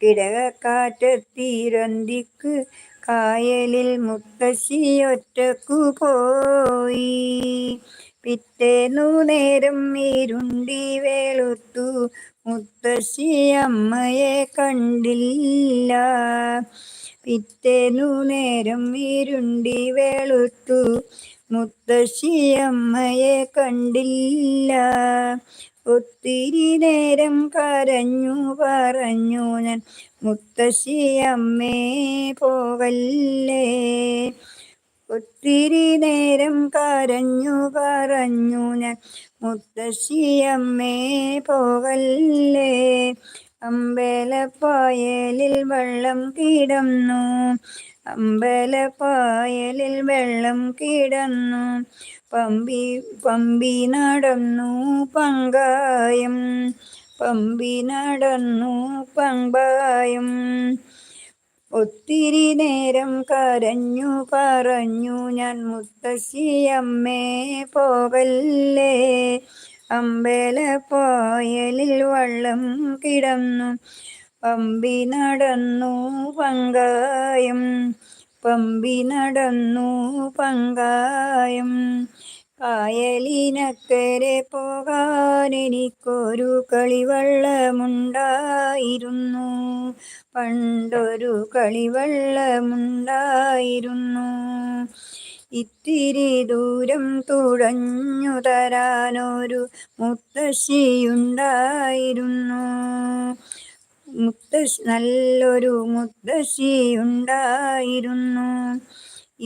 കിടകാറ്റത്തീരന്തിക്ക് കായലിൽ മുത്തശ്ശി ഒറ്റക്കു പോയി. പിറ്റേന്നു നേരം ഇരുണ്ടി വെളുത്തു, മുത്തശ്ശി അമ്മയെ കണ്ടില്ല. പിറ്റേന്നു നേരം ഇരുണ്ടി വെളുത്തു, മുത്തശ്ശി അമ്മയെ കണ്ടില്ല. ഒത്തിരി നേരം കരഞ്ഞു പറഞ്ഞു ഞാൻ, മുത്തശ്ശി അമ്മേ പോകല്ലേ. ഒത്തിരി നേരം കരഞ്ഞു പറഞ്ഞു ഞാൻ, മുത്തശ്ശി അമ്മേ പോകല്ലേ. അമ്പലപ്പായലിൽ വെള്ളം കിടന്നു, അമ്പലപ്പായലിൽ വെള്ളം കിടന്നു. പമ്പി നടന്നു പങ്കായം, പമ്പി നടന്നു പമ്പായം. ഒത്തിരി നേരം കരഞ്ഞു പറഞ്ഞു ഞാൻ, മുത്തശ്ശി അമ്മേ പോകല്ലേ. അമ്പലപ്പായലിൽ വെള്ളം കിടന്നു, പമ്പി നടന്നു പങ്കായം, പമ്പി നടന്നു പങ്കായം. കായലിനക്കരെ പോകാൻ എനിക്കൊരു കളിവള്ളമുണ്ടായിരുന്നു, പണ്ടൊരു കളിവള്ളമുണ്ടായിരുന്നു. ഇത്തിരി ദൂരം തുഴഞ്ഞു തരാനൊരു മുത്തശ്ശിയുണ്ടായിരുന്നു, നല്ലൊരു മുത്തശ്ശിയുണ്ടായിരുന്നു.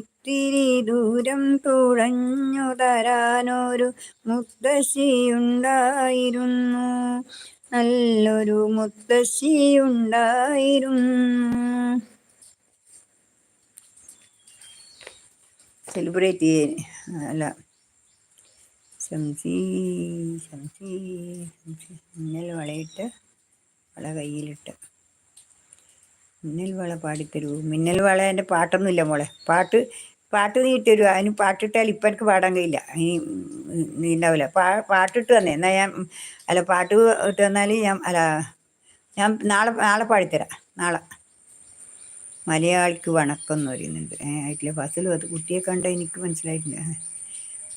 ഇത്തിരി ദൂരം തുഴഞ്ഞു തരാനൊരു മുത്തശ്ശിയുണ്ടായിരുന്നു, നല്ലൊരു മുത്തശ്ശിയുണ്ടായിരുന്നു. സെലിബ്രേറ്റ് അല്ല ശംസി ശംസി മിന്നൽ വളയിട്ട് വള കയ്യിലിട്ട്. മിന്നൽ വള പാടിത്തരൂ. മിന്നൽ വള എൻ്റെ പാട്ടൊന്നുമില്ല മോളെ. പാട്ട് നീ ഇട്ടുതരുമോ? അതിന് പാട്ടിട്ടാൽ ഇപ്പം എനിക്ക് പാടാൻ കഴിയില്ല, നീ ഉണ്ടാവില്ല. പാട്ടിട്ട് തന്നെ എന്നാൽ ഞാൻ പാട്ട് ഇട്ട് തന്നാൽ ഞാൻ നാളെ പാടിത്തരാം. നാളെ മലയാളിക്ക് വണക്കം എന്ന് പറയുന്നുണ്ട്. ആയിട്ടില്ല ഫസലും അത് കുട്ടിയെ കണ്ട എനിക്ക് മനസ്സിലായിട്ടില്ല.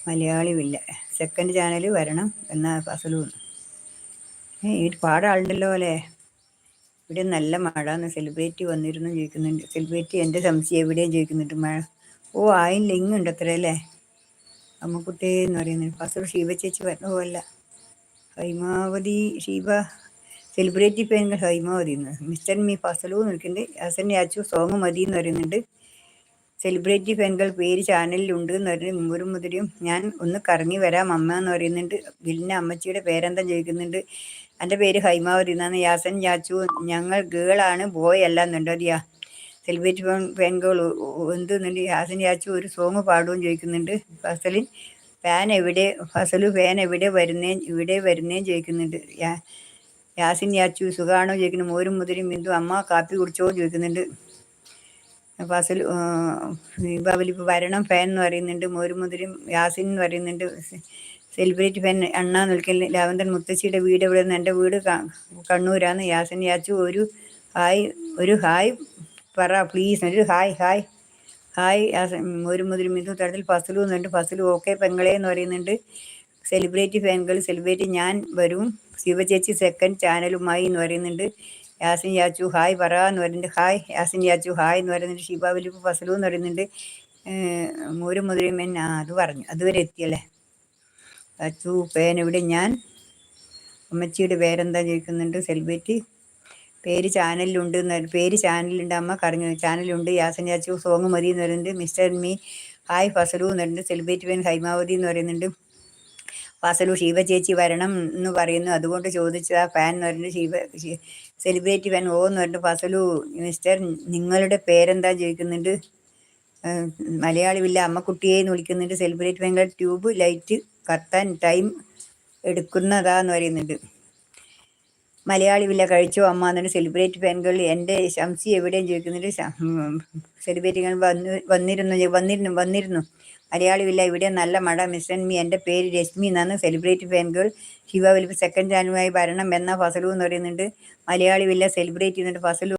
മലയാളിമില്ല. സെക്കൻഡ് ചാനൽ വരണം എന്നാൽ ഫസലും. ഇത് പാടാളുണ്ടല്ലോ അല്ലേ. ഇവിടെ നല്ല മഴ എന്ന്. സെലിബ്രിറ്റി വന്നിരുന്നു ചോദിക്കുന്നുണ്ട്. സെലിബ്രിറ്റി എൻ്റെ സംശയം എവിടെയും ചോദിക്കുന്നുണ്ട്. മഴ ആയില്ല, ഇങ്ങുണ്ട് അത്ര അല്ലേ. അമ്മക്കുട്ടേ എന്ന് പറയുന്നുണ്ട്. ഫസൽ ഷീബ ചേച്ചി വരണ പോലല്ല. ഹൈമാവതി ഷീബ സെലിബ്രിറ്റി പേര് ഹൈമാവതി എന്ന്. മിസ്റ്റർ മീ ഫസലു നിൽക്കുന്നുണ്ട്. ഹസൻ യാച്ചു സോങ് മതി എന്ന് പറയുന്നുണ്ട്. സെലിബ്രിറ്റി ഫാൻകൾ പേര് ചാനലിലുണ്ട് എന്ന് പറയുന്നത് ഒരു മുതിരും. ഞാൻ ഒന്ന് കറങ്ങി വരാം അമ്മ എന്ന് പറയുന്നുണ്ട്. പിന്നെ അമ്മച്ചിയുടെ പേരെന്താ ചോദിക്കുന്നുണ്ട്. എൻ്റെ പേര് ഹൈമാവതി എന്നാണ്. യാസൻ യാച്ചു ഞങ്ങൾ ഗേളാണ് ബോയ് അല്ല എന്നുണ്ട്. അതിയാ സെലിബ്രിറ്റി ഫാൻകൾ എന്തുന്നുണ്ട്. യാസൻ യാച്ചു ഒരു സോങ് പാടുമെന്ന് ചോദിക്കുന്നുണ്ട്. ഫസലു ഫാൻ എവിടെ വരുന്നേന്ന് ചോദിക്കുന്നുണ്ട്. യാസിൻ യാച്ചു സുഖാണോ ചോദിക്കുന്നു. മോരും മുതിരും ബിന്ദു അമ്മ കാപ്പി കുടിച്ചോ ചോദിക്കുന്നുണ്ട്. ഫസൽ ദീപാവലി വരണം ഫാൻ എന്ന് പറയുന്നുണ്ട്. മോരും മുതിരും യാസിൻ എന്ന് പറയുന്നുണ്ട്. സെലിബ്രിറ്റി ഫാൻ അണ്ണാ നിൽക്കൽ. ലാവന്തൻ മുത്തശ്ശിയുടെ വീട് എവിടെ നിന്ന്? എൻ്റെ വീട് കണ്ണൂരാണ്. യാസിൻ യാച്ചു ഒരു ഹായ് പറ പ്ലീസ്. ഒരു ഹായ് മോരും മുതിരും ബിന്ദു തടത്തിൽ ഫസലു എന്നുണ്ട്. ഫസലു ഓക്കെ പെങ്ങളെ എന്ന് പറയുന്നുണ്ട്. സെലിബ്രിറ്റി ഫാൻകൾ സെലിബ്രിറ്റി ഞാൻ വരും. ശിവചേച്ചി സെക്കൻഡ് ചാനലുമായി എന്ന് പറയുന്നുണ്ട്. യാസിൻ യാച്ചു ഹായ് പറ എന്ന് പറയുന്നുണ്ട്. ഹായ് യാസിൻ യാച്ചു ഹായ് എന്ന് പറയുന്നുണ്ട്. ഷിബ വലിപ്പ് ഫസലു എന്ന് പറയുന്നുണ്ട്. മോരും മുതിരും അത് പറഞ്ഞു. അതുവരെ എത്തിയല്ലേ. യാച്ചു പേൻ എവിടെ? ഞാൻ അമ്മച്ചിയുടെ പേരെന്താ ചോദിക്കുന്നുണ്ട്. സെലിബ്രിറ്റി പേര് ചാനലിലുണ്ട്. പേര് ചാനലുണ്ട് അമ്മ കറങ്ങി ചാനലുണ്ട്. യാസിൻ യാച്ചു സോങ് മതി എന്ന് പറയുന്നുണ്ട്. മിസ്റ്റർ മീ ഹായ് ഫസലു എന്ന് പറയുന്നുണ്ട്. സെലിബ്രിറ്റി പേൻ ഹൈമാവതി എന്ന് പറയുന്നുണ്ട്. ഫസലു ഷീബ ചേച്ചി വരണം എന്ന് പറയുന്നു, അതുകൊണ്ട് ചോദിച്ചതാ ഫാൻ എന്ന് പറയുന്നത്. സെലിബ്രിറ്റി ഫാൻ ഓ എന്ന് പറഞ്ഞിട്ട് ഫസലു മിസ്റ്റർ നിങ്ങളുടെ പേരെന്താ ചോദിക്കുന്നുണ്ട്. മലയാളിമില്ല അമ്മക്കുട്ടിയെ എന്ന് വിളിക്കുന്നുണ്ട്. സെലിബ്രിറ്റി ഫാൻകൾ ട്യൂബ് ലൈറ്റ് കത്താൻ ടൈം എടുക്കുന്നതാന്ന് പറയുന്നുണ്ട്. മലയാളിമില്ല കഴിച്ചോ അമ്മ എന്നിട്ട് സെലിബ്രിറ്റി ഫാൻകൾ എൻ്റെ ശംസി എവിടെയും ചോദിക്കുന്നുണ്ട്. സെലിബ്രിറ്റി വന്നിരുന്നു മലയാളിവില്ല ഇവിടെ നല്ല മഴ മിസ്റ്റർ മീ എൻ്റെ പേര് രശ്മി എന്നാണ് സെലിബ്രിറ്റി ഫാൻ ഗേൾ ശിവ വലിപ്പ് സെക്കൻഡ് ചാനലുമായി വരണം എന്ന ഫസലു എന്ന് പറയുന്നുണ്ട്. മലയാളിവില്ല സെലിബ്രേറ്റ് ചെയ്യുന്നുണ്ട് ഫസലു